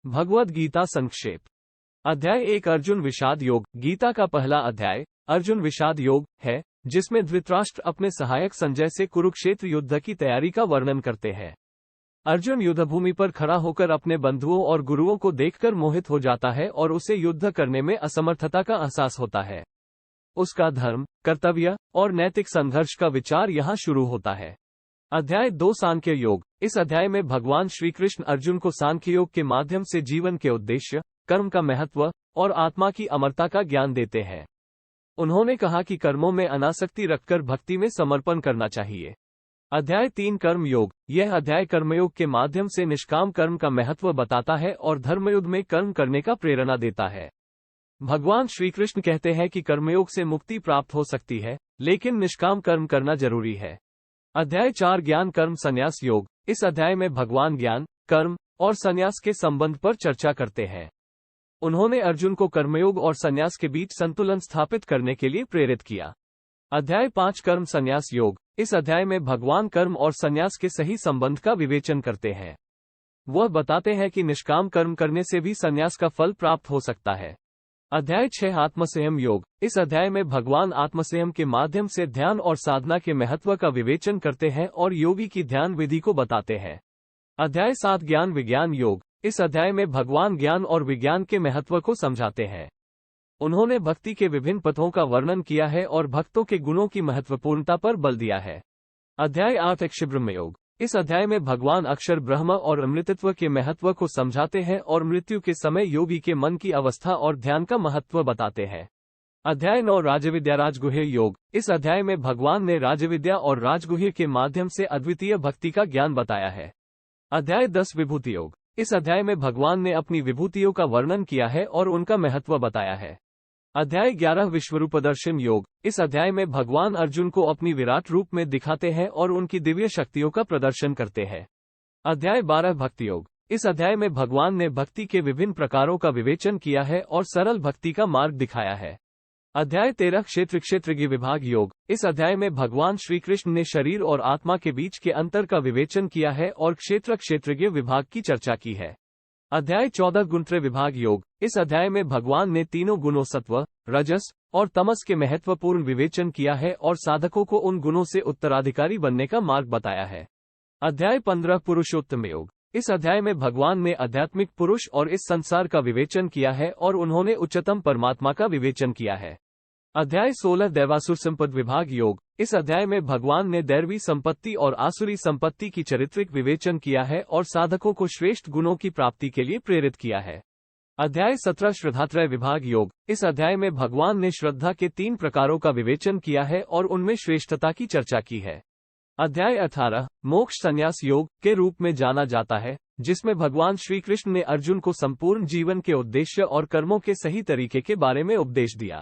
भगवद गीता संक्षेप। अध्याय 1 अर्जुन विषाद योग। गीता का पहला अध्याय अर्जुन विषाद योग है, जिसमें धृतराष्ट्र अपने सहायक संजय से कुरुक्षेत्र युद्ध की तैयारी का वर्णन करते हैं। अर्जुन युद्धभूमि पर खड़ा होकर अपने बंधुओं और गुरुओं को देखकर मोहित हो जाता है और उसे युद्ध करने में असमर्थता का एहसास होता है। उसका धर्म, कर्तव्य और नैतिक संघर्ष का विचार यहाँ शुरू होता है। अध्याय 2 सांख्य योग। इस अध्याय में भगवान श्री कृष्ण अर्जुन को सांख्य योग के माध्यम से जीवन के उद्देश्य, कर्म का महत्व और आत्मा की अमरता का ज्ञान देते हैं। उन्होंने कहा कि कर्मों में अनासक्ति रखकर भक्ति में समर्पण करना चाहिए। अध्याय 3 कर्म योग। यह अध्याय कर्मयोग के माध्यम से निष्काम कर्म का महत्व बताता है और धर्मयुद्ध में कर्म करने का प्रेरणा देता है। भगवान श्री कृष्ण कहते हैं कि कर्मयोग से मुक्ति प्राप्त हो सकती है, लेकिन निष्काम कर्म करना जरूरी है। अध्याय 4 ज्ञान कर्म संन्यास योग। इस अध्याय में भगवान ज्ञान, कर्म और संन्यास के संबंध पर चर्चा करते हैं। उन्होंने अर्जुन को कर्मयोग और संन्यास के बीच संतुलन स्थापित करने के लिए प्रेरित किया। अध्याय 5 कर्म संन्यास योग। इस अध्याय में भगवान कर्म और संन्यास के सही संबंध का विवेचन करते हैं। वह बताते हैं कि निष्काम कर्म करने से भी संन्यास का फल प्राप्त हो सकता है। अध्याय 6 आत्मसंयम योग। इस अध्याय में भगवान आत्मसंयम के माध्यम से ध्यान और साधना के महत्व का विवेचन करते हैं और योगी की ध्यान विधि को बताते हैं। अध्याय 7 ज्ञान विज्ञान योग। इस अध्याय में भगवान ज्ञान और विज्ञान के महत्व को समझाते हैं। उन्होंने भक्ति के विभिन्न पथों का वर्णन किया है और भक्तों के गुणों की महत्वपूर्णता पर बल दिया है। अध्याय 8 अक्षर ब्रह्म योग। इस अध्याय में भगवान अक्षर ब्रह्म और अमृतत्व के महत्व को समझाते हैं और मृत्यु के समय योगी के मन की अवस्था और ध्यान का महत्व बताते हैं। अध्याय 9 राजविद्या राजगुह्य योग। इस अध्याय में भगवान ने राजविद्या और राजगुह्य के माध्यम से अद्वितीय भक्ति का ज्ञान बताया है। अध्याय 10 विभूति योग। इस अध्याय में भगवान ने अपनी विभूतियों का वर्णन किया है और उनका महत्व बताया है। अध्याय 11 विश्वरूप दर्शन योग। इस अध्याय में भगवान अर्जुन को अपनी विराट रूप में दिखाते हैं और उनकी दिव्य शक्तियों का प्रदर्शन करते हैं। अध्याय 12 भक्ति योग। इस अध्याय में भगवान ने भक्ति के विभिन्न प्रकारों का विवेचन किया है और सरल भक्ति का मार्ग दिखाया है। अध्याय 13 क्षेत्र क्षेत्रज्ञ विभाग योग। इस अध्याय में भगवान श्री कृष्ण ने शरीर और आत्मा के बीच के अंतर का विवेचन किया है और क्षेत्र क्षेत्रज्ञ विभाग की चर्चा की है। अध्याय 14 गुणत्रय विभाग योग। इस अध्याय में भगवान ने तीनों गुणों सत्व, रजस और तमस के महत्वपूर्ण विवेचन किया है और साधकों को उन गुणों से उत्तराधिकारी बनने का मार्ग बताया है। अध्याय 15 पुरुषोत्तम योग। इस अध्याय में भगवान ने आध्यात्मिक पुरुष और इस संसार का विवेचन किया है और उन्होंने उच्चतम परमात्मा का विवेचन किया है। अध्याय 16 दैवासुर संपद विभाग योग। इस अध्याय में भगवान ने दैवी संपत्ति और आसुरी संपत्ति की चारित्रिक विवेचन किया है और साधकों को श्रेष्ठ गुणों की प्राप्ति के लिए प्रेरित किया है। अध्याय 17 श्रद्धात्रय विभाग योग। इस अध्याय में भगवान ने श्रद्धा के 3 प्रकारों का विवेचन किया है और उनमें श्रेष्ठता की चर्चा की है। अध्याय 18 मोक्ष संन्यास योग के रूप में जाना जाता है, जिसमें भगवान श्री कृष्ण ने अर्जुन को संपूर्ण जीवन के उद्देश्य और कर्मों के सही तरीके के बारे में उपदेश दिया।